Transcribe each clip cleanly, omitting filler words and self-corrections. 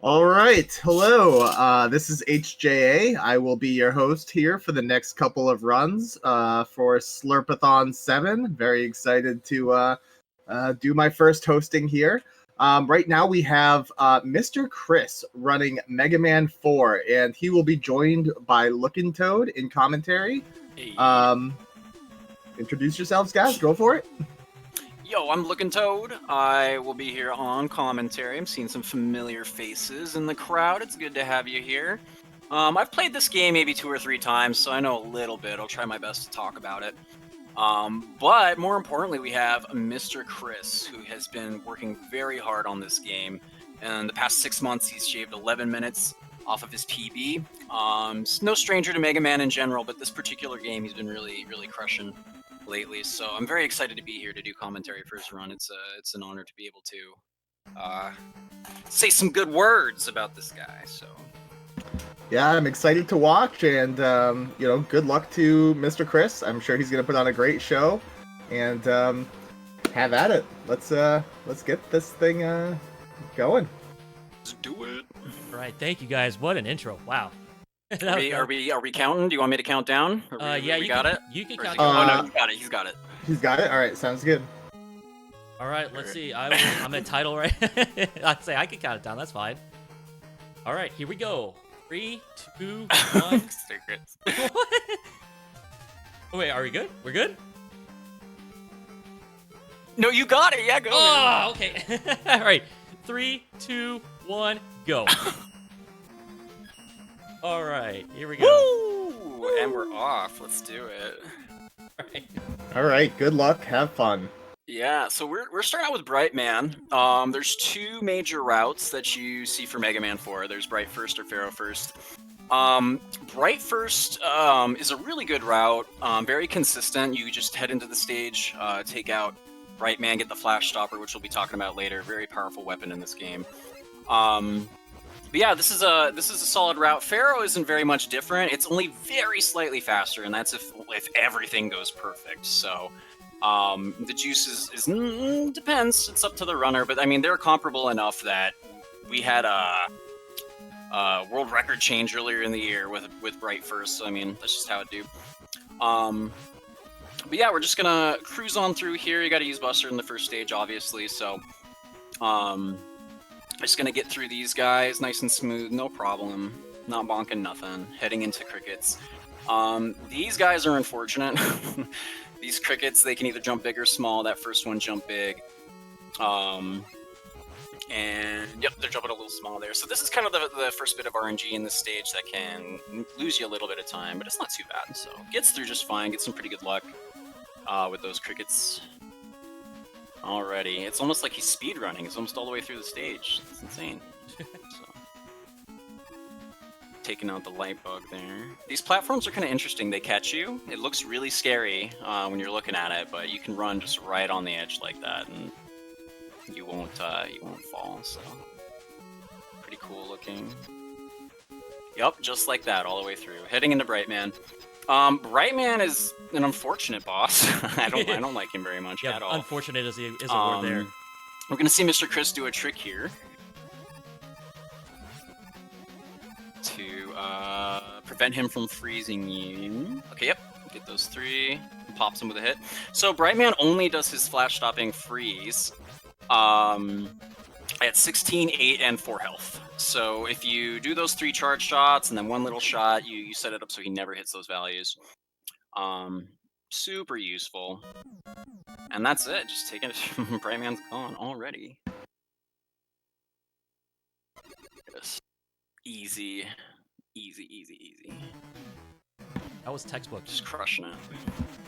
All right. Hello. This is HJA. I will be your host here for the next couple of runs for Slurpathon VII. Very excited to do my first hosting here. Right now we have Mr. Chris running Mega Man 4, and he will be joined by Lookin' Toad in commentary. Hey. Introduce yourselves, guys. Go for it. Yo, I'm Lookin' Toad. I will be here on commentary. I'm seeing some familiar faces in the crowd. It's good to have you here. I've played this game maybe 2 or 3 times, so I know a little bit. I'll try my best to talk about it. But more importantly, we have Mr. Chris, who has been working very hard on this game. In the past 6 months, he's shaved 11 minutes off of his PB. He's no stranger to Mega Man in general, but this particular game he's been really crushing lately, so I'm very excited to be here to do commentary for his run. It's an honor to be able to say some good words about this guy. So yeah, I'm excited to watch, and good luck to Mr. Chris. I'm sure he's gonna put on a great show, and have at it. Let's get this thing going. let's do it. All right, thank you guys. What an intro! Wow. Are we counting? Do you want me to count down? Yeah, you got it. You can Or is count. he oh no, he's got it. He's got it. He's got it. All right, sounds good. All right, let's see. I'm gonna title right. I'd say I can count it down. That's fine. All right, here we go. 3, 2, 1. Secrets. Oh, wait, are we good? We're good. No, you got it. Yeah, go. Oh, okay. All right, 3, 2, 1, go. All right, here we go. Woo! And we're off. Let's do it. All right. All right, good luck. Have fun. Yeah, so we're starting out with Bright Man. There's 2 major routes that you see for Mega Man 4. There's Bright First or Pharaoh First. Bright First is a really good route, very consistent. You just head into the stage, take out Bright Man, get the Flash Stopper, which we'll be talking about later. Very powerful weapon in this game. But yeah, this is a solid route. Pharaoh isn't very much different. It's only very slightly faster, and that's if everything goes perfect. So the juice is depends. It's up to the runner, but I mean they're comparable enough that we had a world record change earlier in the year with Bright First. So I mean that's just how it do. But yeah, we're just gonna cruise on through here. You got to use Buster in the first stage, obviously. So just gonna get through these guys nice and smooth, no problem. Not bonking nothing. Heading into crickets. These guys are unfortunate. These crickets, they can either jump big or small. That first one jumped big. And yep, they're jumping a little small there. So this is kind of the first bit of RNG in this stage that can lose you a little bit of time, but it's not too bad. So gets through just fine, gets some pretty good luck with those crickets. Alrighty, it's almost like he's speedrunning. It's almost all the way through the stage. It's insane. So, taking out the light bug there. These platforms are kind of interesting. They catch you. It looks really scary when you're looking at it, but you can run just right on the edge like that, and you won't fall. So, pretty cool looking. Yup, just like that, all the way through. Heading into Bright Man. Bright Man is an unfortunate boss. I don't like him very much at all. Unfortunate is a word there. We're gonna see Mr. Chris do a trick here to prevent him from freezing you. Okay, yep, get those 3. Pops him with a hit. So Bright Man only does his flash stopping freeze at 16, 8, and 4 health. So if you do those 3 charge shots and then 1 little shot, you set it up so he never hits those values. Super useful. And that's it. Just taking it. Bright Man's gone already. Yes. Easy. That was textbook. Just crushing it.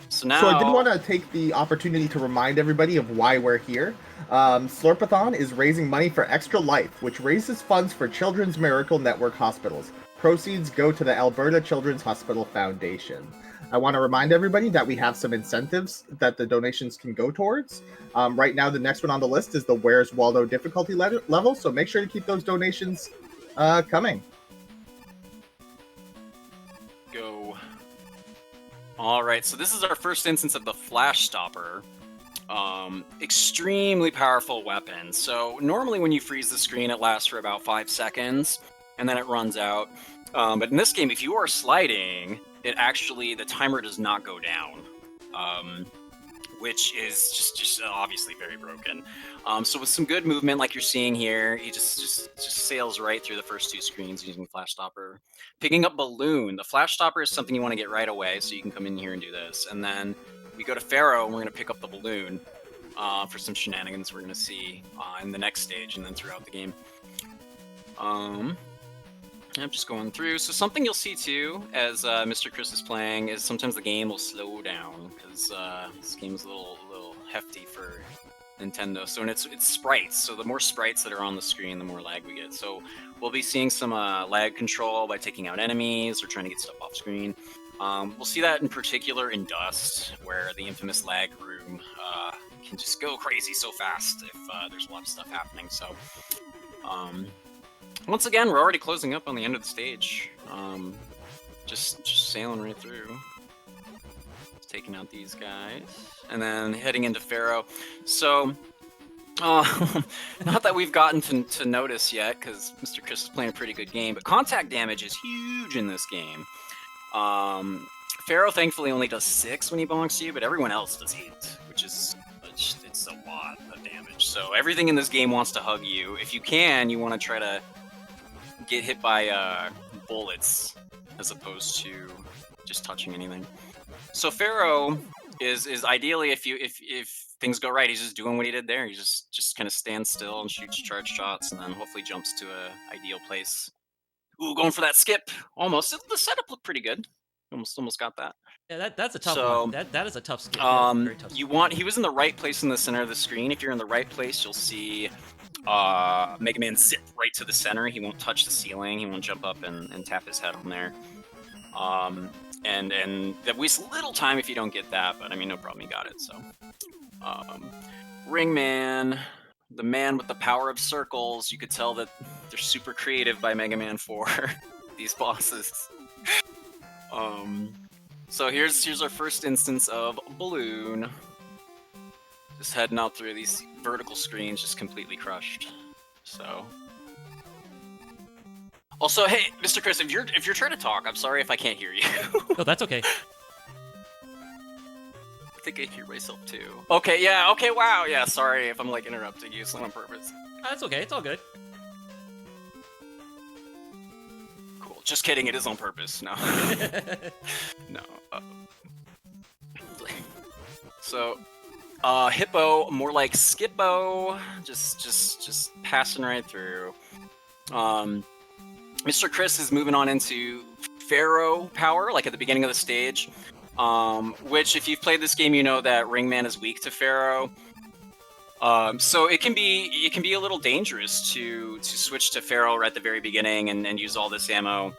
So now... So I did want to take the opportunity to remind everybody of why we're here. Slurpathon is raising money for Extra Life, which raises funds for Children's Miracle Network hospitals. Proceeds go to the Alberta Children's Hospital Foundation. I want to remind everybody that we have some incentives that the donations can go towards. Right now, the next one on the list is the Where's Waldo difficulty level, so make sure to keep those donations coming. Go. Alright, so this is our first instance of the Flash Stopper. extremely powerful weapon. So normally when you freeze the screen, it lasts for about 5 seconds, and then it runs out. But in this game, if you are sliding, it actually, the timer does not go down, which is just obviously very broken. So with some good movement, like you're seeing here, he just sails right through the first 2 screens using Flash Stopper. Picking up Balloon. The Flash Stopper is something you want to get right away, so you can come in here and do this. And then we go to Pharaoh, and we're going to pick up the Balloon for some shenanigans we're going to see in the next stage and then throughout the game. I'm just going through. So something you'll see too, as Mr. Chris is playing, is sometimes the game will slow down because this game's a little hefty for Nintendo. So and it's sprites. So the more sprites that are on the screen, the more lag we get. So we'll be seeing some lag control by taking out enemies or trying to get stuff off screen. We'll see that in particular in Dust, where the infamous lag room can just go crazy so fast if there's a lot of stuff happening. So. Once again, we're already closing up on the end of the stage. Just sailing right through. Just taking out these guys. And then heading into Pharaoh. So, not that we've gotten to notice yet, because Mr. Chris is playing a pretty good game, but contact damage is huge in this game. Pharaoh thankfully only does 6 when he bonks you, but everyone else does 8, which is... it's a lot of damage. So everything in this game wants to hug you. If you can, you want to try to get hit by bullets as opposed to just touching anything. So Pharaoh is ideally, if things go right, he's just doing what he did there. He just kind of stands still and shoots charge shots, and then hopefully jumps to a ideal place. Ooh, going for that skip. Almost. The setup looked pretty good. Almost got that. Yeah, that's a tough one. That is a tough skip. Very tough skip. He was in the right place in the center of the screen. If you're in the right place, you'll see Mega Man zip right to the center. He won't touch the ceiling. He won't jump up and tap his head on there. And that wastes a little time if you don't get that, but I mean, no problem, you got it. So, Ringman, the man with the power of circles. You could tell that they're super creative by Mega Man 4. These bosses. So here's our first instance of Balloon. Just heading out through these vertical screens, just completely crushed. So. Also, hey, Mr. Chris, if you're trying to talk, I'm sorry if I can't hear you. No, that's okay. I think I hear myself too. Okay, yeah, okay, wow, yeah, sorry if I'm like interrupting you, it's not on purpose. That's okay, it's all good. Cool, just kidding, it is on purpose, no. No. So, Hippo, more like Skippo, just passing right through. Mr. Chris is moving on into Pharaoh power, like at the beginning of the stage. Which, if you've played this game, you know that Ringman is weak to Pharaoh. So it can be a little dangerous to switch to Pharaoh right at the very beginning and use all this ammo.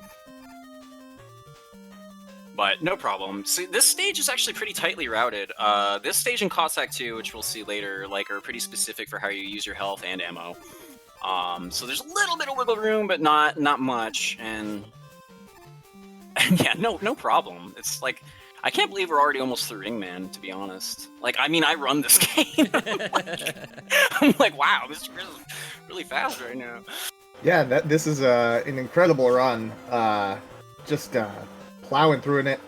But no problem. See, this stage is actually pretty tightly routed. This stage and Cossack 2, which we'll see later, like are pretty specific for how you use your health and ammo. So there's a little bit of wiggle room, but not much. And yeah, no problem. It's like, I can't believe we're already almost through Ringman, to be honest. Like, I mean, I run this game. I'm like, wow, this is really fast right now. Yeah, this is an incredible run. Just plowing through it,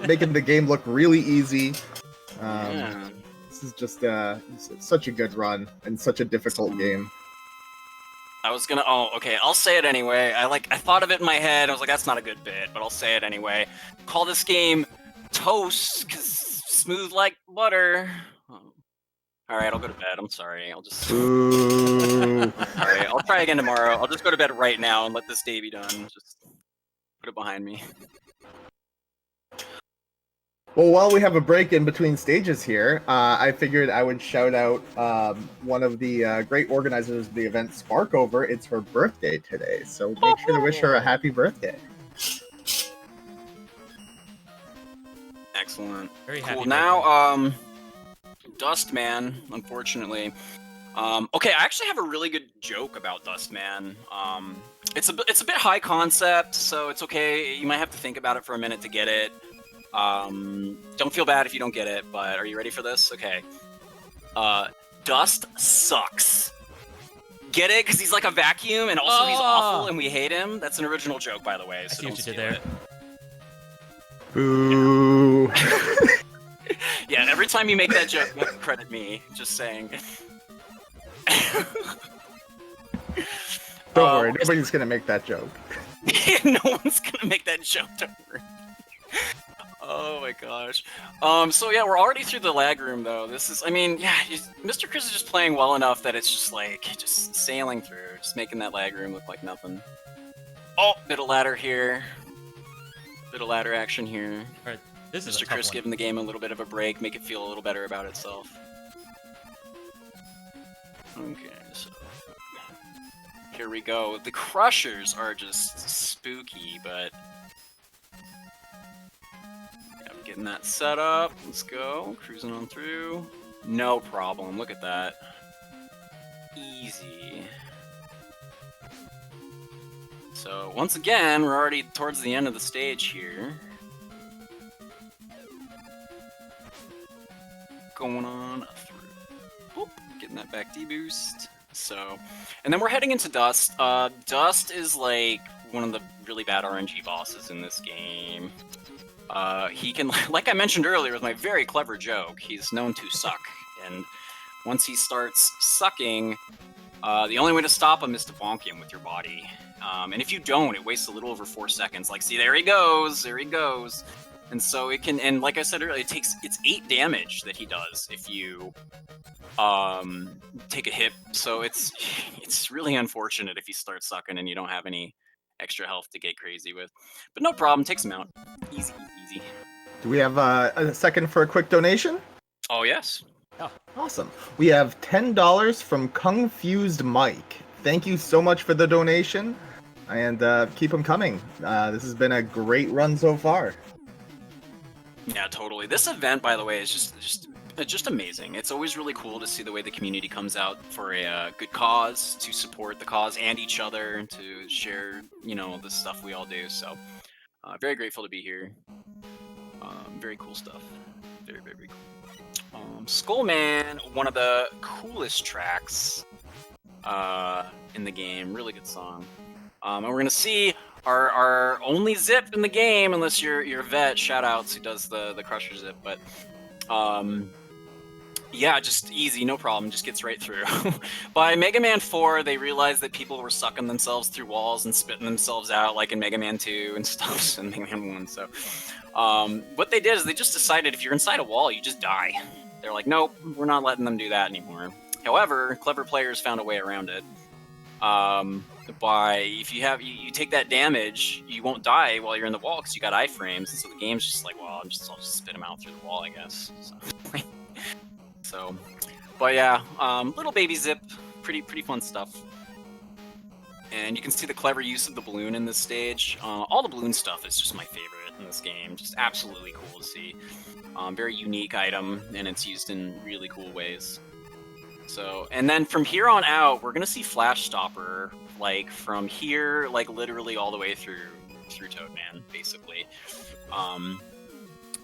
making the game look really easy. Yeah. This is just such a good run and such a difficult game. I was gonna. Oh, okay. I'll say it anyway. I thought of it in my head. I was like, that's not a good bit, but I'll say it anyway. Call this game Toast, cause smooth like butter. All right, I'll go to bed. I'm sorry. I'll just. Ooh. All right, I'll try again tomorrow. I'll just go to bed right now and let this day be done. Just put it behind me. Well, while we have a break in between stages here, I figured I would shout out one of the great organizers of the event, Sparkover. It's her birthday today, so make sure to wish her a happy birthday. Excellent. Very happy. Cool. Now, Dustman, unfortunately. Okay, I actually have a really good joke about Dustman. It's a bit high concept, so it's okay. You might have to think about it for a minute to get it. Don't feel bad if you don't get it, but are you ready for this? Okay. Dust sucks. Get it? Because he's like a vacuum, and also he's awful, and we hate him. That's an original joke, by the way. I So see what don't you did steal there. it. Boo. Yeah, every time you make that joke, you have to credit me. Just saying. Don't worry, nobody's gonna make that joke. No one's gonna make that joke, don't worry. Oh my gosh. So yeah, we're already through the lag room though. This is, I mean, yeah, Mr. Chris is just playing well enough that it's just like, just sailing through, just making that lag room look like nothing. Oh, bit of ladder here. Bit of ladder action here. Alright, this is a Mr. tough Chris one. giving the game a little bit of a break, make it feel a little better about itself. Okay, so here we go. The crushers are just spooky, but yeah, I'm getting that set up. Let's go. Cruising on through. No problem. Look at that. Easy. So once again, we're already towards the end of the stage here. Going on through. Oop, getting that back D boost. So, and then we're heading into Dust. Dust is like one of the really bad RNG bosses in this game. He can, like I mentioned earlier with my very clever joke, he's known to suck. And once he starts sucking, the only way to stop him is to bonk him with your body. And if you don't, it wastes a little over 4 seconds. Like, see, there he goes, there he goes. And so it can, and like I said earlier, it's 8 damage that he does if you take a hit. So it's really unfortunate if you start sucking and you don't have any extra health to get crazy with. But no problem, takes him out. Easy, easy. Do we have a second for a quick donation? Oh yes. Oh, Awesome. We have $10 from Confused Mike. Thank you so much for the donation, and keep them coming. This has been a great run so far. Yeah, totally. This event, by the way, is just amazing. It's always really cool to see the way the community comes out for a good cause, to support the cause and each other, and to share, you know, the stuff we all do. So, very grateful to be here. Very cool stuff. Very, very cool. Skullman, one of the coolest tracks in the game. Really good song. And we're gonna see our only zip in the game, unless you're a vet. Shout outs who does the crusher zip, but yeah, just easy, no problem, just gets right through. By Mega Man 4, they realized that people were sucking themselves through walls and spitting themselves out, like in Mega Man 2 and stuff, and Mega Man 1. So what they did is they just decided if you're inside a wall, you just die. They're like, nope, we're not letting them do that anymore. However, clever players found a way around it. If you take that damage, you won't die while you're in the wall because you got iframes, and so the game's just like, well, I'll just spit them out through the wall, I guess. So, but yeah, little baby zip, pretty fun stuff. And you can see the clever use of the balloon in this stage. All the balloon stuff is just my favorite in this game. Just absolutely cool to see. Very unique item, and it's used in really cool ways. So, and then from here on out, we're gonna see Flash Stopper, like from here, like literally all the way through Toadman, basically.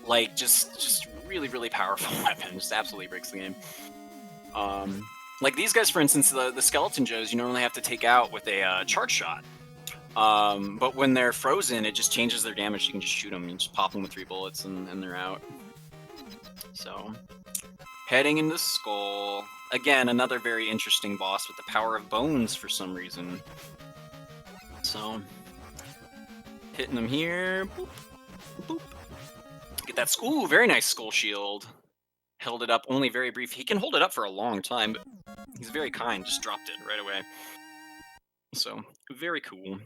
Like just really powerful weapon, just absolutely breaks the game. Like these guys, for instance, the Skeleton Joes, you normally have to take out with a charge shot. But when they're frozen, it just changes their damage. You can just shoot them, you just pop them with 3 bullets, and they're out. So, heading into Skull. Again, another very interesting boss with the power of bones for some reason. So, hitting them here. Boop, boop. Get that skull. Ooh, very nice skull shield. Held it up only very brief. He can hold it up for a long time, but he's very kind. Just dropped it right away. So, very cool.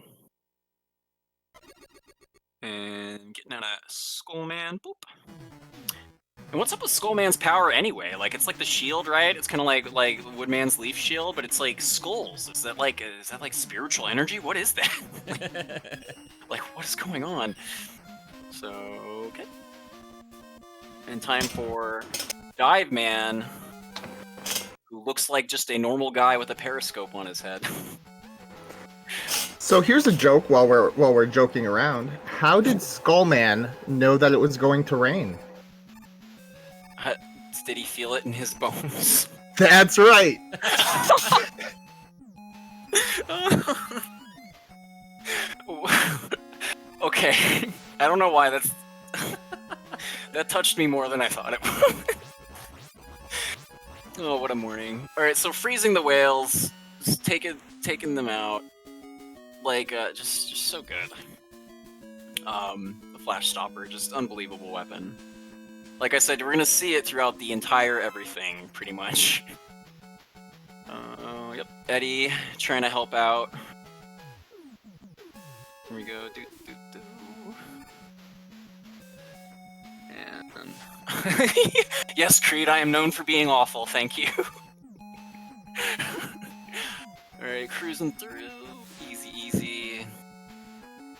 And getting out of Skullman. Boop. And what's up with Skullman's power anyway? Like, it's like the shield, right? It's kind of like Woodman's leaf shield, but it's like skulls. Is that like spiritual energy? What is that? like, what is going on? So, okay. And time for Dive Man, who looks like just a normal guy with a periscope on his head. So here's a joke while we're joking around. How did Skullman know that it was going to rain? Did he feel it in his bones? That's right. Okay, I don't know why that touched me more than I thought it would. Oh, what a morning! All right, so freezing the whales, just taking them out, like just so good. The flash stopper, just unbelievable weapon. Like I said, we're gonna see it throughout the entire everything, pretty much. Yep, Eddie trying to help out. Here we go. And yes, Creed, I am known for being awful. Thank you. All right, cruising through, easy.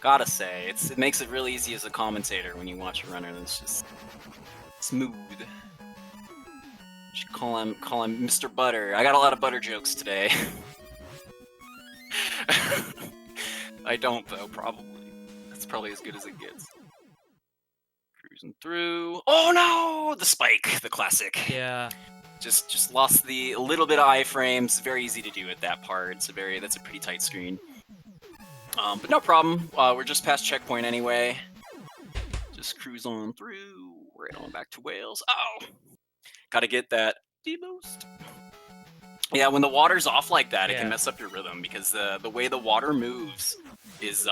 Gotta say, it makes it real easy as a commentator when you watch a runner that's just smooth. Should call him Mr. Butter. I got a lot of butter jokes today. I don't though, probably. That's probably as good as it gets. Cruising through. Oh no! The spike, the classic. Yeah. Just lost a little bit of iframes. Very easy to do at that part. That's a pretty tight screen. But no problem. We're just past checkpoint anyway. Just cruise on through. Right on back to Wales. Oh! Gotta get that D-boost. Yeah, when the water's off like that, it can mess up your rhythm because the way the water moves is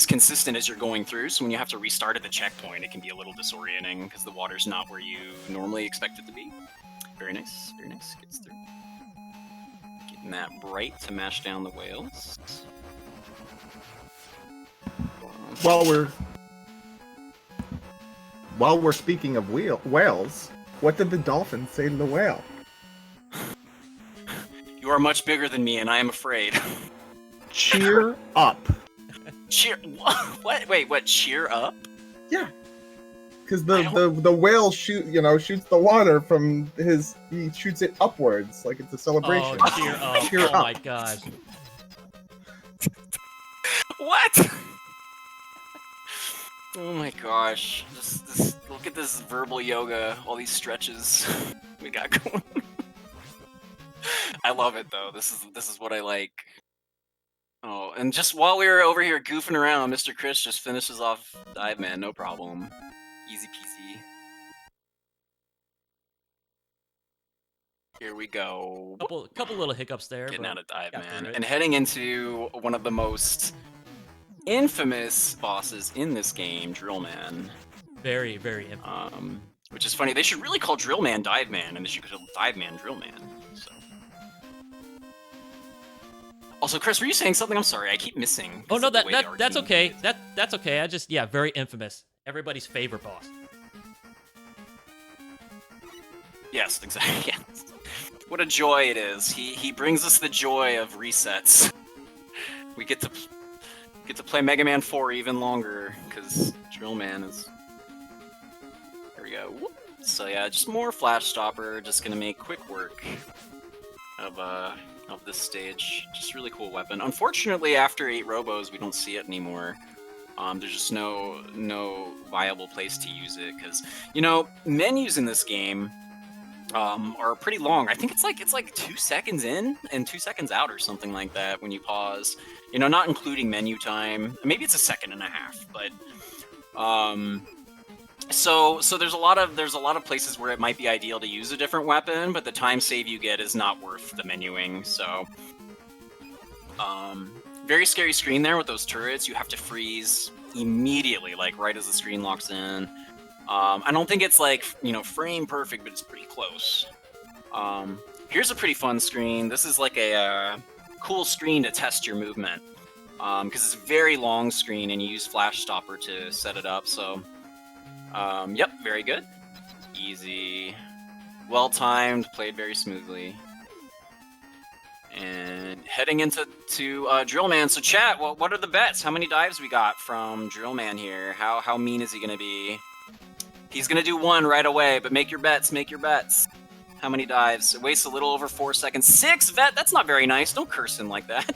consistent as you're going through. So when you have to restart at the checkpoint, it can be a little disorienting because the water's not where you normally expect it to be. Very nice, very nice. Gets through. Getting that bright to mash down the whales. While we're speaking of whales, what did the dolphin say to the whale? You are much bigger than me, and I am afraid. Cheer up. Cheer? What? Wait, what? Cheer up? Yeah, because the whale shoots the water from he shoots it upwards like it's a celebration. Oh, cheer up! Cheer oh up. my gosh! What? Oh my gosh! This look at this verbal yoga. All these stretches we got going. I love it though. This is what I like. Oh, and just while we were over here goofing around, Mr. Chris just finishes off Dive Man, no problem. Easy peasy. Here we go. Couple little hiccups there. Getting out of Dive Man. it. And heading into one of the most infamous bosses in this game, Drill Man. Very, very infamous. Which is funny. They should really call Drill Man Dive Man, and they should call Dive Man Drill Man. So. Also, Chris, were you saying something? I'm sorry, I keep missing. Oh no, that's okay. That's okay. I just very infamous. Everybody's favorite boss. Yes, exactly. Yes. What a joy it is. He brings us the joy of resets. We get to play Mega Man 4 even longer because Drill Man is. There we go. Whoop. So yeah, just more Flash Stopper. Just gonna make quick work of this stage. Just really cool weapon. Unfortunately, after 8 Robos, we don't see it anymore. There's just no viable place to use it because menus in this game are pretty long. I think it's like 2 seconds in and 2 seconds out or something like that when you pause. Not including menu time. Maybe it's 1.5 seconds, but so there's a lot of places where it might be ideal to use a different weapon, but the time save you get is not worth the menuing. So very scary screen there with those turrets. You have to freeze immediately, like right as the screen locks in. I don't think it's like frame perfect, but it's pretty close. Here's a pretty fun screen. This is like a cool screen to test your movement because it's a very long screen and you use Flash Stopper to set it up. So yep, very good. Easy. Well timed, played very smoothly. And heading into Drill Man. So chat, what are the bets? How many dives we got from Drill Man here? How mean is he gonna be? He's gonna do 1 right away, but make your bets, How many dives? It wastes a little over 4 seconds. 6 vet, that's not very nice. Don't curse him like that.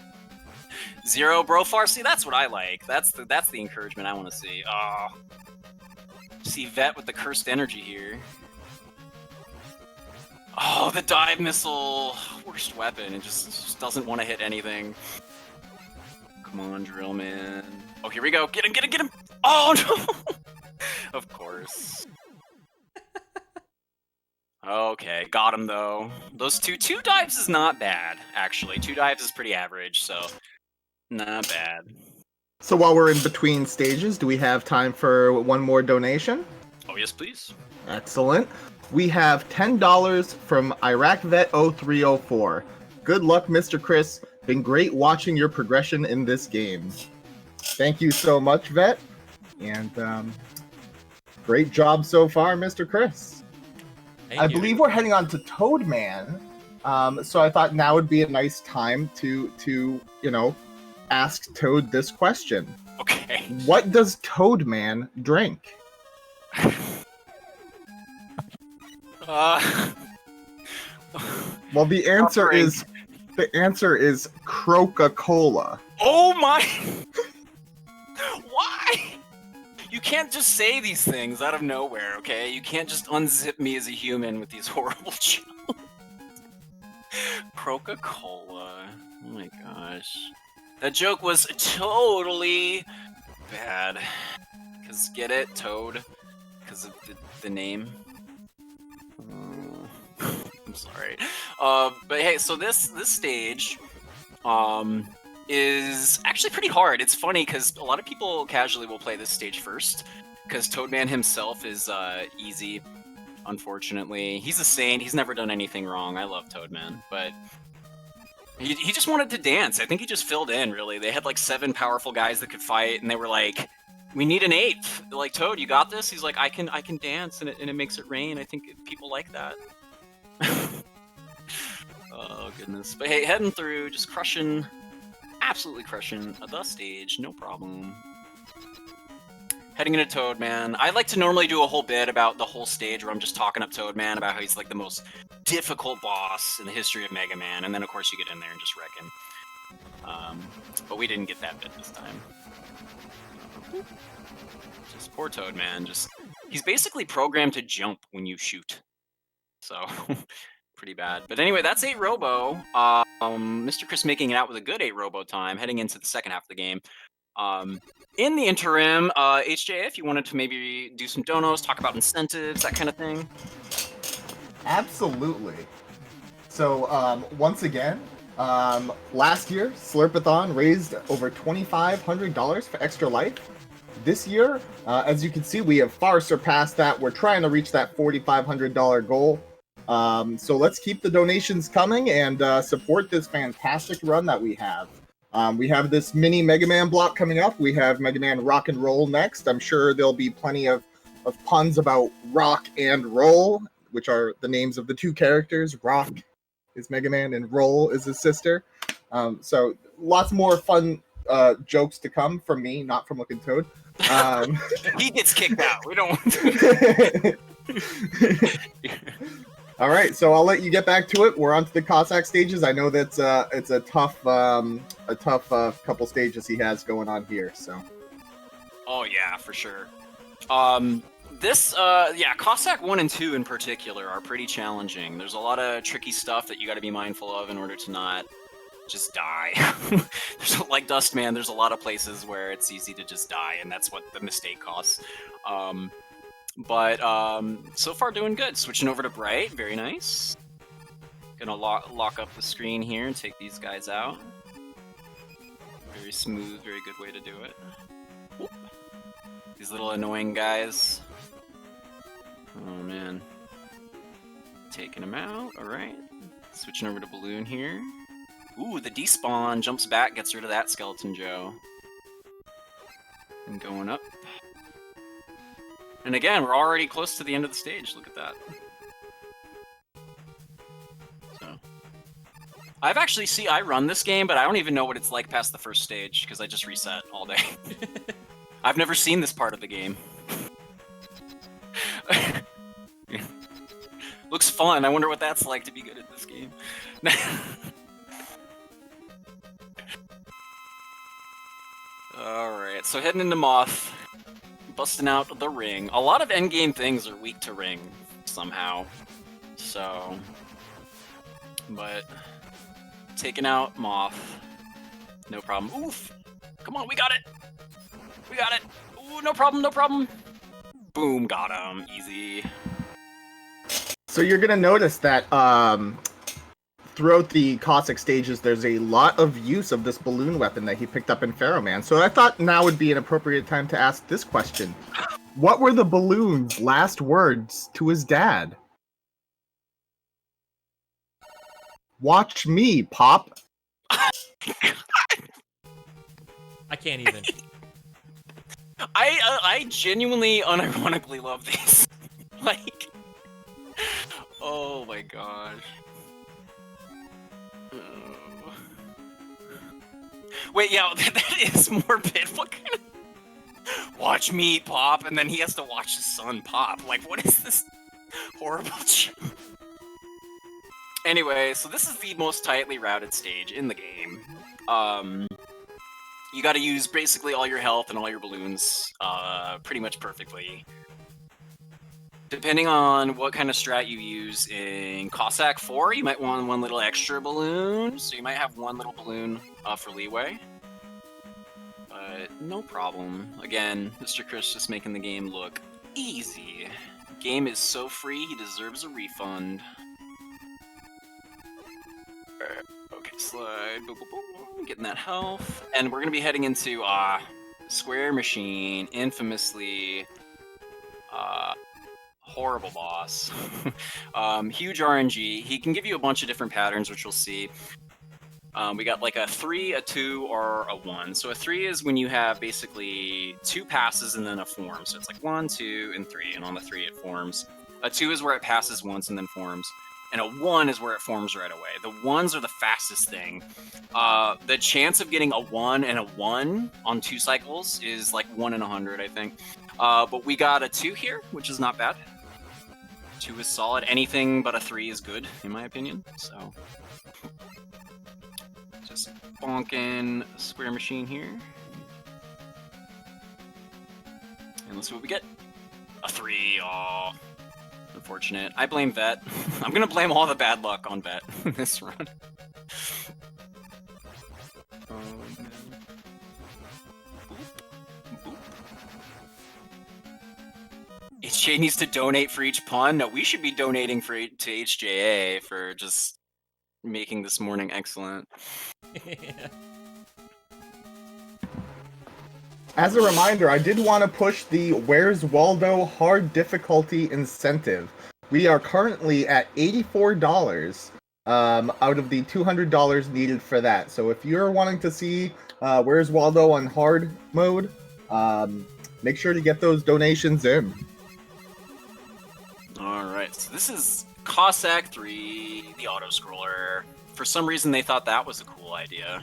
Zero Brofar. See, that's what I like. That's the encouragement I want to see. Oh, see Vet with the cursed energy here. Oh, the dive missile. Worst weapon. It just doesn't want to hit anything. Come on, Drill Man. Oh, here we go. Get him, get him, get him. Oh, no. Of course. Okay, got him, though. Those two dives is not bad, actually. 2 dives is pretty average, so not bad. So while we're in between stages, do we have time for one more donation? Oh, yes, please. Excellent. We have $10 from Iraq Vet 0304. Good luck, Mr. Chris. Been great watching your progression in this game. Thank you so much, Vet. And great job so far, Mr. Chris. Thank I you. believe we're heading on to Toadman. So I thought now would be a nice time to ask Toad this question. Okay. What does Toadman drink? Well, the answer is Coca-Cola. Oh my! Why? You can't just say these things out of nowhere, okay? You can't just unzip me as a human with these horrible jokes. Coca-Cola. Oh my gosh. That joke was totally bad. Cause get it, Toad? Because of the name. I'm sorry. But hey, so this stage is actually pretty hard. It's funny because a lot of people casually will play this stage first because Toadman himself is easy. Unfortunately, he's a saint. He's never done anything wrong. I love Toadman, but he just wanted to dance. I think he just filled in. Really, they had like 7 powerful guys that could fight, and they were like, "We need an 8th." They're like, "Toad, you got this." He's like, "I can dance, and it makes it rain." I think people like that. Oh goodness. But hey, heading through, just crushing, absolutely crushing the stage, no problem. Heading into Toadman. I like to normally do a whole bit about the whole stage where I'm just talking up Toadman about how he's like the most difficult boss in the history of Mega Man, and then of course you get in there and just wreck him. But we didn't get that bit this time. Just poor Toadman, he's basically programmed to jump when you shoot. So, pretty bad. But anyway, that's 8 Robo. Mr. Chris making it out with a good 8 Robo time, heading into the second half of the game. In the interim, HJ, if you wanted to maybe do some donos, talk about incentives, that kind of thing. Absolutely. So, once again, last year, Slurpathon raised over $2,500 for Extra Life. This year, as you can see, we have far surpassed that. We're trying to reach that $4,500 goal. So let's keep the donations coming and support this fantastic run that we have. We have this mini Mega Man block coming up. We have Mega Man Rock and Roll next. I'm sure there'll be plenty of puns about Rock and Roll, which are the names of the 2 characters. Rock is Mega Man and Roll is his sister. So lots more fun jokes to come from me, not from Looking Toad. He gets kicked out. We don't want to. All right, so I'll let you get back to it. We're on to the Cossack stages. I know that's it's a tough couple stages he has going on here. So. Oh yeah, for sure. Cossack 1 and 2 in particular are pretty challenging. There's a lot of tricky stuff that you got to be mindful of in order to not just die. Like Dustman, there's a lot of places where it's easy to just die, and that's what the mistake costs. But so far doing good. Switching over to Bright, very nice. Gonna lock up the screen here and take these guys out. Very smooth, very good way to do it. Whoop. These little annoying guys. Oh man. Taking them out, alright. Switching over to Balloon here. Ooh, the despawn jumps back, gets rid of that Skeleton Joe. And going up. And again, we're already close to the end of the stage. Look at that. So, I run this game, but I don't even know what it's like past the first stage because I just reset all day. I've never seen this part of the game. Looks fun. I wonder what that's like to be good at this game. so heading into Moth, busting out the ring. A lot of endgame things are weak to ring, somehow. So, but taking out Moth, no problem. Oof! Come on, we got it! We got it! Ooh, no problem, no problem! Boom, got him. Easy. So you're gonna notice that throughout the Cossack stages, there's a lot of use of this balloon weapon that he picked up in Pharaoh Man. So I thought now would be an appropriate time to ask this question. What were the balloon's last words to his dad? Watch me, Pop. I can't even. I genuinely, unironically love these. Like, oh my gosh. Wait, yeah, that is morbid. What kind of... Watch me pop, and then he has to watch his son pop. Like, what is this horrible shit? Anyway, so this is the most tightly routed stage in the game. You gotta use basically all your health and all your balloons pretty much perfectly. Depending on what kind of strat you use in Cossack 4, you might want one little extra balloon, so you might have one little balloon for leeway. But no problem. Again, Mr. Chris just making the game look easy. Game is so free, he deserves a refund. Okay, slide, boom, boom, boom, getting that health. And we're gonna be heading into Square Machine, infamously horrible boss. Huge RNG. He can give you a bunch of different patterns, which we'll see. We got like a 3, a 2, or a 1. So a 3 is when you have basically 2 passes and then a form. So it's like 1, 2, and 3, and on the 3 it forms. A 2 is where it passes once and then forms. And a 1 is where it forms right away. The 1s are the fastest thing. The chance of getting a 1 and a 1 on 2 cycles is like 1 in 100, I think. But we got a 2 here, which is not bad. 2 is solid. Anything but a 3 is good, in my opinion. So, just bonking Square Machine here. And let's see what we get. A 3, aw. Unfortunate. I blame Vet. I'm gonna blame all the bad luck on Vet in this run. HJ needs to donate for each pun. No, we should be donating to HJA for just making this morning excellent. As a reminder, I did want to push the Where's Waldo hard difficulty incentive. We are currently at $84 out of the $200 needed for that. So if you're wanting to see Where's Waldo on hard mode, make sure to get those donations in. Alright, so this is Cossack 3, the auto-scroller. For some reason they thought that was a cool idea.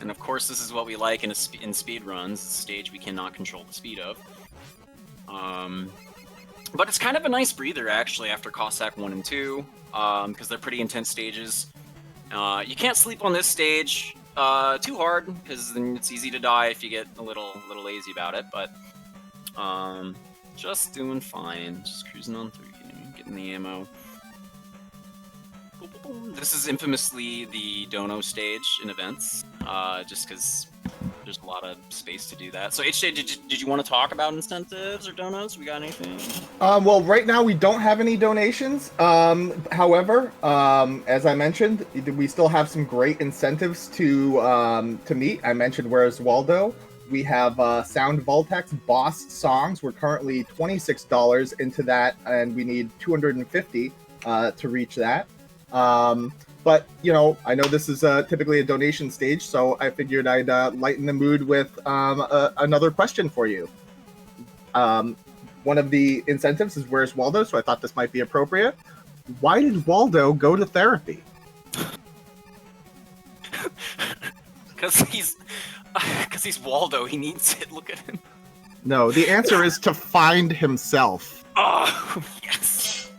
And of course this is what we like in speed runs, a stage we cannot control the speed of. But it's kind of a nice breather actually after Cossack 1 and 2, because they're pretty intense stages. You can't sleep on this stage too hard, because then it's easy to die if you get a little lazy about it, but just doing fine. Just cruising on through here, getting the ammo. This is infamously the dono stage in events, just because there's a lot of space to do that. So HJ, did you want to talk about incentives or donos? We got anything? Well, right now we don't have any donations. However, as I mentioned, we still have some great incentives to meet. I mentioned Where's Waldo. We have Sound Voltex Boss Songs. We're currently $26 into that, and we need $250 to reach that. But, you know, I know this is typically a donation stage, so I figured I'd lighten the mood with another question for you. One of the incentives is Where's Waldo, so I thought this might be appropriate. Why did Waldo go to therapy? Because he's Waldo, he needs it, look at him. No, the answer is to find himself. Oh, yes.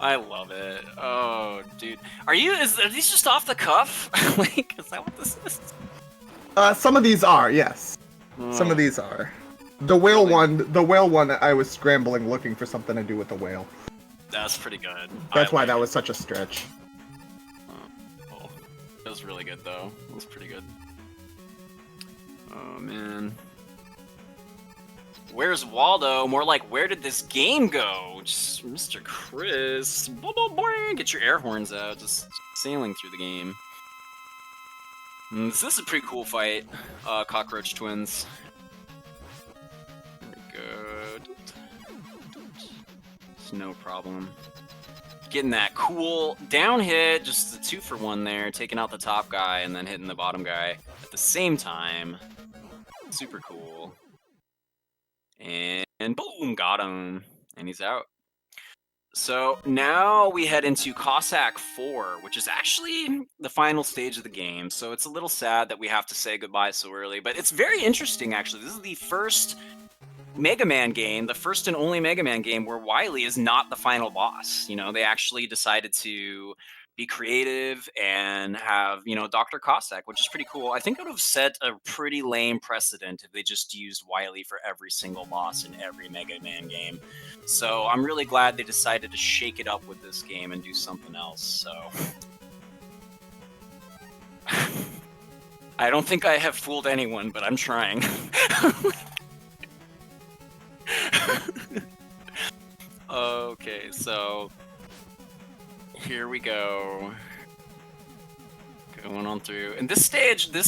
I love it. Oh, dude. Are these just off the cuff? Like, is that what this is? Some of these are, yes. Some of these are. The whale one, I was scrambling looking for something to do with the whale. That's pretty good. That's why that was such a stretch. Oh, that was really good though. That was pretty good. Oh man. Where's Waldo? More like, where did this game go? Just Mr. Chris. Get your air horns out. Just sailing through the game. This is a pretty cool fight. Cockroach twins. There we go. It's no problem. Getting that cool down hit. Just the 2-for-1 there. Taking out the top guy and then hitting the bottom guy at the same time. Super cool. And boom, got him. And he's out. So now we head into Cossack 4, which is actually the final stage of the game. So it's a little sad that we have to say goodbye so early, but it's very interesting actually. This is the first Mega Man game, the first and only Mega Man game where Wily is not the final boss. You know, they actually decided to be creative and have, you know, Dr. Cossack, which is pretty cool. I think it would have set a pretty lame precedent if they just used Wily for every single boss in every Mega Man game. So I'm really glad they decided to shake it up with this game and do something else. So I don't think I have fooled anyone, but I'm trying. Okay, so here we go. Going on through, and this stage is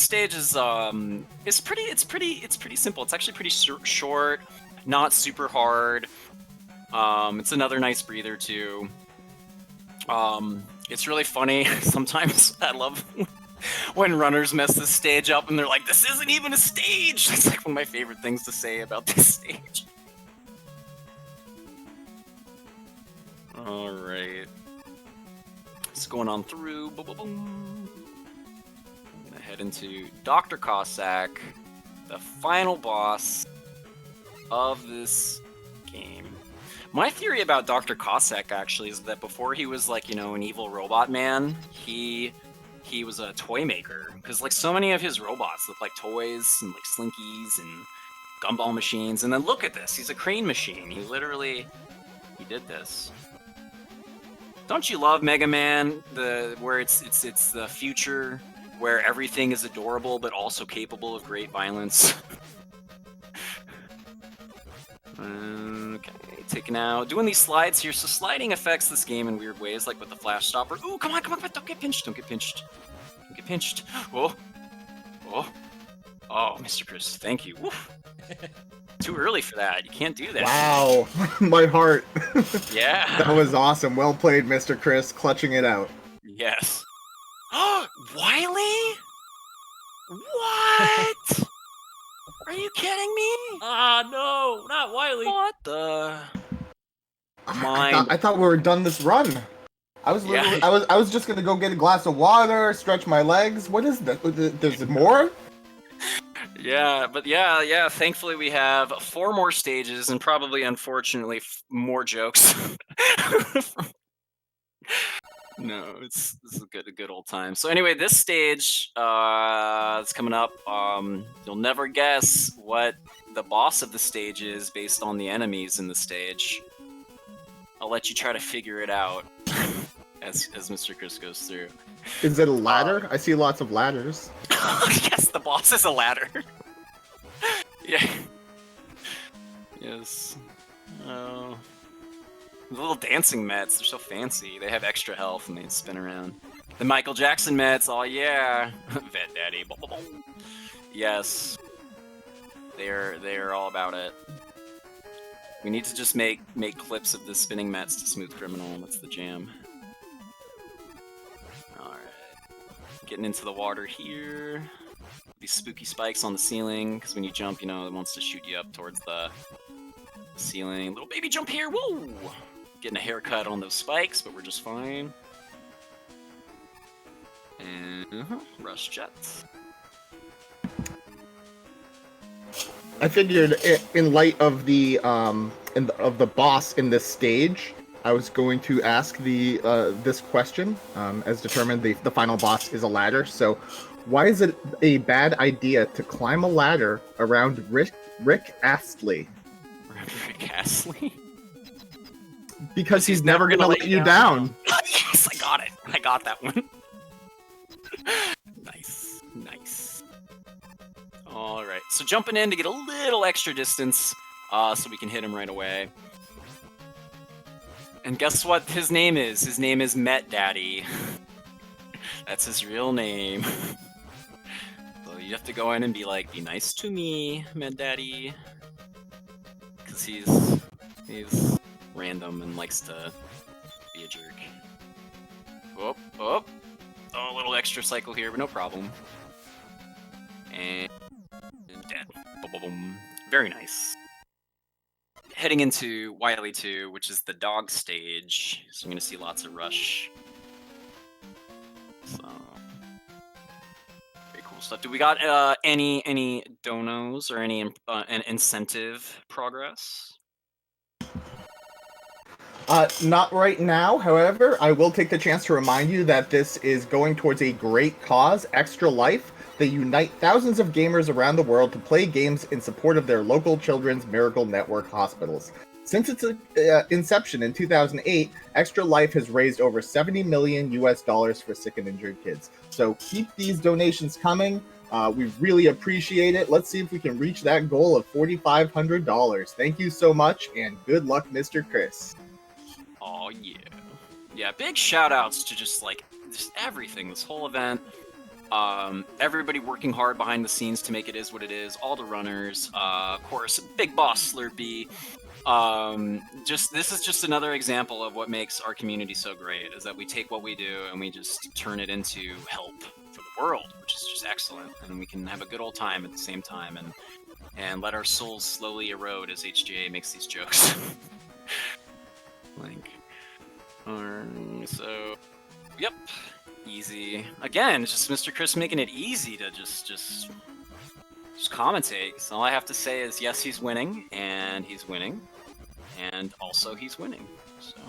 pretty simple. It's actually pretty short, not super hard. It's another nice breather too. It's really funny. Sometimes I love when runners mess this stage up and they're like, "This isn't even a stage." It's like one of my favorite things to say about this stage. All right. It's going on through. Boom, boom, boom. I'm gonna head into Dr. Cossack, the final boss of this game. My theory about Dr. Cossack actually is that before he was like, you know, an evil robot man, he was a toy maker. Because like so many of his robots look like toys and like slinkies and gumball machines. And then look at this, he's a crane machine. He did this. Don't you love Mega Man? Where it's the future, where everything is adorable but also capable of great violence. Okay, taking out, doing these slides here. So sliding affects this game in weird ways, like with the flash stopper. Ooh, come on, don't get pinched, don't get pinched. Oh, Mr. Chris, thank you. Woof. Too early for that. You can't do that. Wow, my heart. Yeah. That was awesome. Well played, Mr. Chris, clutching it out. Yes. Wily? What? Are you kidding me? Ah, no, not Wily. What the? I thought we were done this run. I was literally, I was just gonna go get a glass of water, stretch my legs. What is that? There's more? Yeah, but yeah. Thankfully, we have 4 more stages and probably, unfortunately, more jokes. No, this is a good old time. So anyway, this stage is coming up. You'll never guess what the boss of the stage is based on the enemies in the stage. I'll let you try to figure it out as Mr. Chris goes through. Is it a ladder? I see lots of ladders. Yes, the boss is a ladder. Yeah. Yes. Oh. The little dancing Mets, they're so fancy. They have extra health and they spin around. The Michael Jackson Mets, oh yeah. Vet Daddy. Yes. They're all about it. We need to just make clips of the spinning Mets to Smooth Criminal. That's the jam. Alright. Getting into the water here. These spooky spikes on the ceiling, because when you jump, you know, it wants to shoot you up towards the ceiling. Little baby jump here, whoa! Getting a haircut on those spikes, but we're just fine. And rush jets. I figured in light of the boss in this stage, I was going to ask this question, as determined the final boss is a ladder. So, why is it a bad idea to climb a ladder around Rick Astley? Rick Astley? Because he's never gonna let you down. Yes, I got it. I got that one. Nice, nice. All right, so jumping in to get a little extra distance, so we can hit him right away. And guess what his name is? His name is Met Daddy. That's his real name. So you have to go in and be like, be nice to me, Met Daddy. Because he's random and likes to be a jerk. Oh, oh. Oh, a little extra cycle here, but no problem. And dead. Boom, boom, boom. Very nice. Heading into Wily 2, which is the dog stage, so I'm gonna see lots of rush. So very cool stuff. Do we got any donos or any an incentive progress? Not right now. However, I will take the chance to remind you that this is going towards a great cause, Extra Life. They unite thousands of gamers around the world to play games in support of their local Children's Miracle Network hospitals. Since its inception in 2008, Extra Life has raised over $70 million for sick and injured kids. So keep these donations coming. We really appreciate it. Let's see if we can reach that goal of $4,500. Thank you so much, and good luck, Mr. Chris. Oh yeah. Yeah, big shout outs to just everything, this whole event. Everybody working hard behind the scenes to make it is what it is. All the runners, of course, Big Boss Slurpy. This is just another example of what makes our community so great, is that we take what we do and we just turn it into help for the world, which is just excellent. And we can have a good old time at the same time and let our souls slowly erode as HGA makes these jokes. So, yep. Easy. Again, it's just Mr. Chris making it easy to just commentate. So all I have to say is, yes, he's winning, and also he's winning. So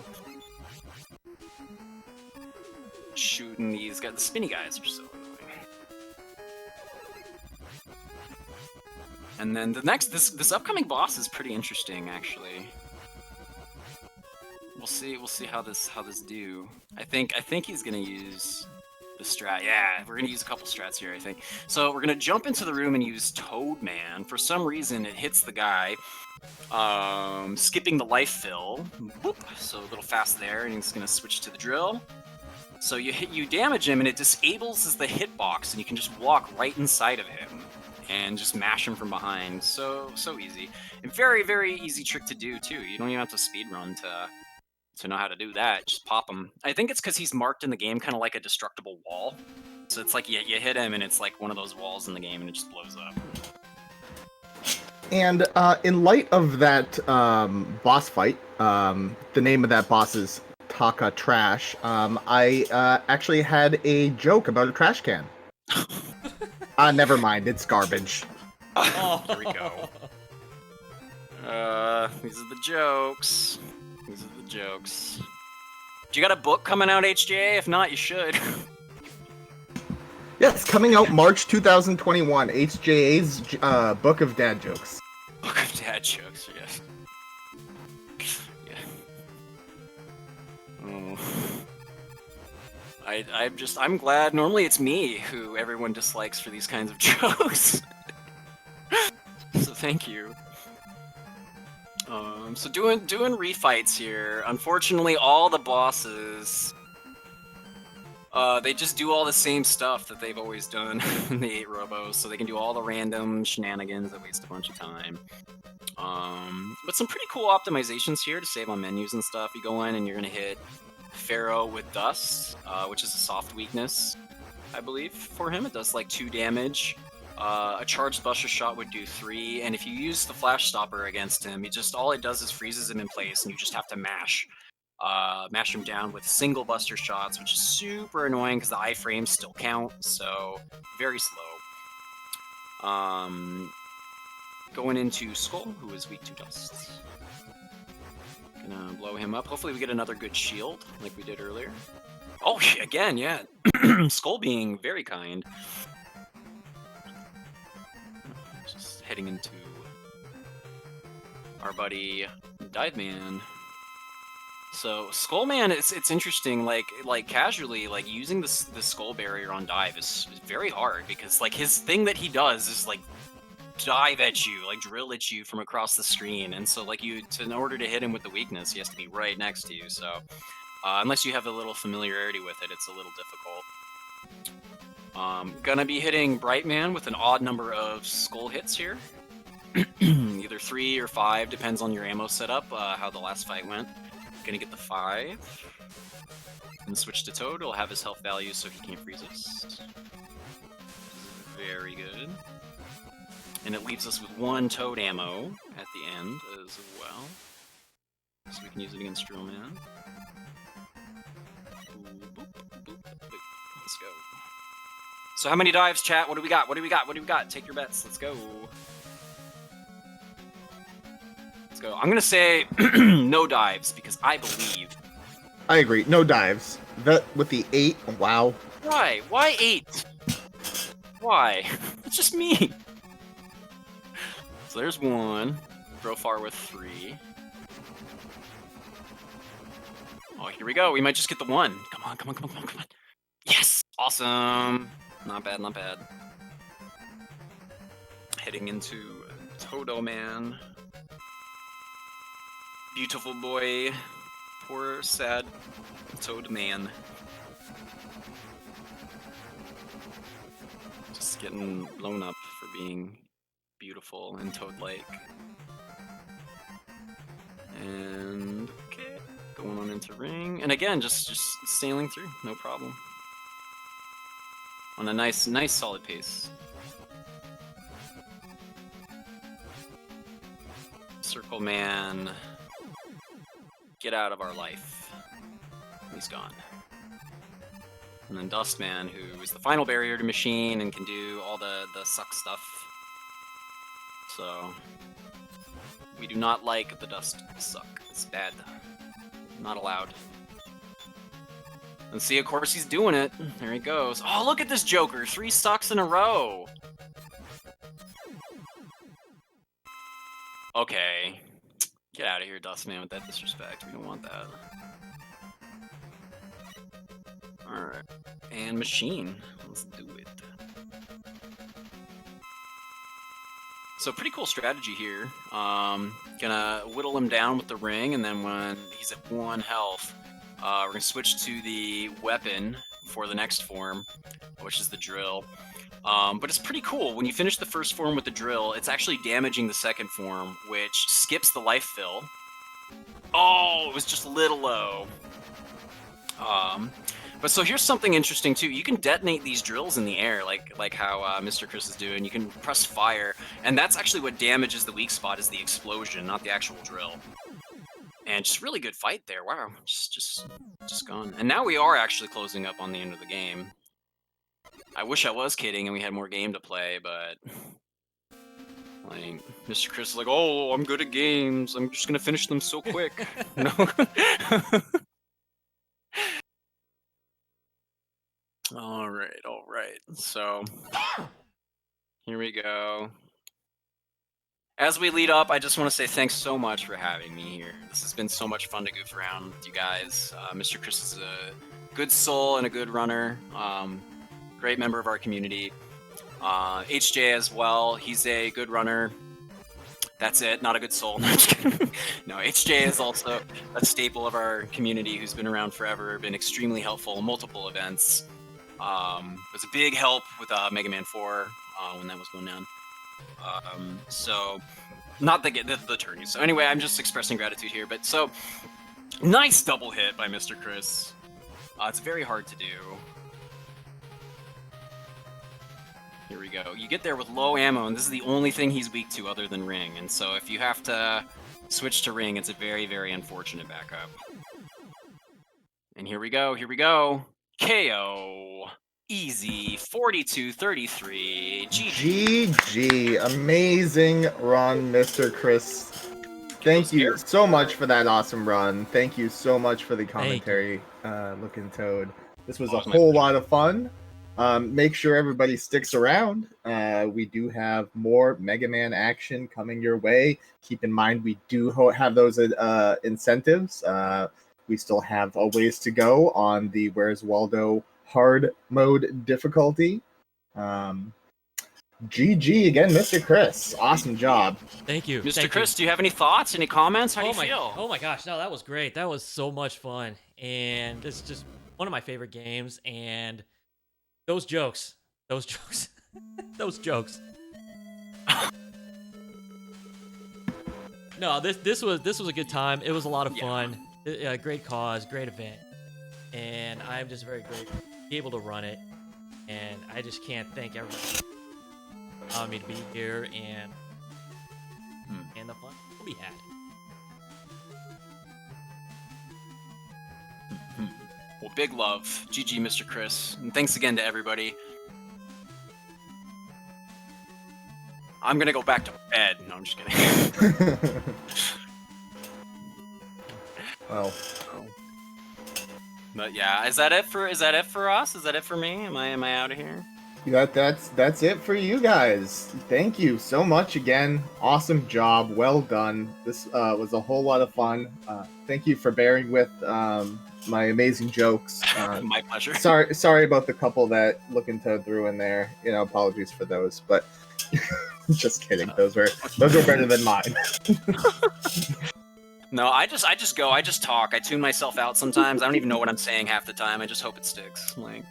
shooting these guys, the spinny guys are so annoying. And then the next, this upcoming boss is pretty interesting, actually. We'll see how this do. I think he's gonna use the strat. Yeah, we're gonna use a couple strats here, I think. So we're gonna jump into the room and use Toad Man. For some reason, it hits the guy, skipping the life fill. Boop. So a little fast there, and he's gonna switch to the drill. So you damage him, and it disables the hitbox, and you can just walk right inside of him and just mash him from behind. So easy, and very, very easy trick to do too. You don't even have to speedrun to know how to do that. Just pop him. I think it's because he's marked in the game kind of like a destructible wall. So it's like you hit him and it's like one of those walls in the game and it just blows up. And in light of that boss fight, the name of that boss is Taka Trash, I actually had a joke about a trash can. Never mind, it's garbage. Oh, here we go. These are the jokes. These are the jokes. Do you got a book coming out, HGA? If not, you should. Yes, coming out March 2021. HJA's Book of Dad Jokes. Book of Dad Jokes, yes. Yeah. Oh. I'm glad. Normally it's me who everyone dislikes for these kinds of jokes. So thank you. So doing refights here. Unfortunately, all the bosses, they just do all the same stuff that they've always done in the 8 Robos, so they can do all the random shenanigans that waste a bunch of time. But some pretty cool optimizations here to save on menus and stuff. You go in and you're gonna hit Pharaoh with Dust, which is a soft weakness, I believe, for him. It does like 2 damage. A charged Buster Shot would do 3, and if you use the Flash Stopper against him, all it does is freezes him in place, and you just have to mash him down with single Buster Shots, which is super annoying because the iframes still count, so very slow. Going into Skull, who is weak to Dust. Gonna blow him up. Hopefully we get another good shield, like we did earlier. Oh, again, yeah. Skull being very kind. Just heading into our buddy Dive Man. So Skullman, it's interesting. Like casually, like using the skull barrier on dive is very hard because like his thing that he does is like dive at you, like drill at you from across the screen, and so like in order to hit him with the weakness, he has to be right next to you. So unless you have a little familiarity with it, it's a little difficult. Gonna be hitting Brightman with an odd number of skull hits here. Either 3 or 5, depends on your ammo setup, how the last fight went. Gonna get the 5. And switch to Toad, he'll have his health value so he can't freeze us. Very good. And it leaves us with 1 Toad ammo at the end as well. So we can use it against Drill Man. Let's go. So how many dives, chat? What do we got? What do we got? What do we got? Take your bets. Let's go. Let's go. I'm gonna say no dives because I believe. I agree. No dives. That with the 8. Wow. Why? Why 8? Why? It's just me. So there's 1. Throw far with 3. Oh, here we go. We might just get the 1. Come on, come on, come on, come on, come on. Yes! Awesome. Not bad, not bad. Heading into Todo Man. Beautiful boy. Poor, sad Toad Man. Just getting blown up for being beautiful and Toad-like. And okay, going on into ring, and again, just sailing through, no problem. On a nice solid pace. Circle Man, get out of our life. He's gone. And then Dust Man, who is the final barrier to machine and can do all the suck stuff. So we do not like the dust suck. It's bad. Not allowed. And see, of course he's doing it. There he goes. Oh, look at this Joker. 3 sucks in a row. Okay. Get out of here, Dustman, with that disrespect. We don't want that. Alright. And Machine. Let's do it. So pretty cool strategy here. Gonna whittle him down with the ring, and then when he's at 1 health, we're gonna switch to the weapon for the next form, which is the drill. But it's pretty cool. When you finish the first form with the drill, it's actually damaging the second form, which skips the life fill. Oh, it was just a little low. But so here's something interesting too. You can detonate these drills in the air, like how Mr. Chris is doing. You can press fire, and that's actually what damages the weak spot is the explosion, not the actual drill. And just really good fight there. Wow, just gone. And now we are actually closing up on the end of the game. I wish I was kidding and we had more game to play, but like Mr. Chris is like, oh, I'm good at games. I'm just gonna finish them so quick. No. All right. So here we go. As we lead up, I just want to say thanks so much for having me here. This has been so much fun to goof around with you guys. Mr. Chris is a good soul and a good runner. Great member of our community. HJ as well. He's a good runner. That's it. Not a good soul. No, I'm just kidding. No, HJ is also a staple of our community who's been around forever, been extremely helpful in multiple events. Was a big help with Mega Man 4 when that was going down. So, not the tourney. So anyway, I'm just expressing gratitude here. But so, nice double hit by Mr. Chris. It's very hard to do. Here we go. You get there with low ammo, and this is the only thing he's weak to other than ring. And so if you have to switch to ring, it's a very, very unfortunate backup. And here we go. KO. Easy. 42-33. GG. GG. Amazing run, Mr. Chris Thank you so much for that awesome run. Thank you so much for the commentary, Looking Toad. This was a whole lot of fun. Make sure everybody sticks around. We do have more Mega Man action coming your way. Keep in mind, we do have those incentives. We still have a ways to go on the Where's Waldo hard mode difficulty. GG again, Mr. Chris. Awesome job. Thank you. Mr. Chris, do you have any thoughts, any comments? How do you feel? Oh my gosh, no, that was great. That was so much fun. And this is just one of my favorite games. And those jokes. Those jokes. No, this was a good time. It was a lot of fun. Great cause, great event. And I'm just very grateful to be able to run it. And I just can't thank everybody for allowing me to be here and the fun we had. Well, big love. GG, Mr. Chris. And thanks again to everybody. I'm gonna go back to bed. No, I'm just kidding. Well. But yeah, is that it for us? Is that it for me? Am I out of here? That's it for you guys. Thank you so much again. Awesome job. Well done. This was a whole lot of fun. Thank you for bearing with my amazing jokes. My pleasure. Sorry about the couple that Looking Toad threw in there. Apologies for those, but just kidding. Those were better than mine. No, I just go. I just talk. I tune myself out sometimes. I don't even know what I'm saying half the time. I just hope it sticks. Like.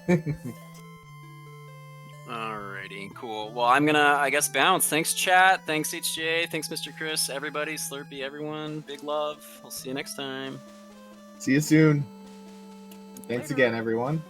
Alrighty, cool. Well, I'm gonna, I guess, bounce. Thanks, chat. Thanks, HJ. Thanks, Mr. Chris. Everybody, Slurpee, everyone. Big love. I'll see you next time. See you soon. Thanks again, everyone.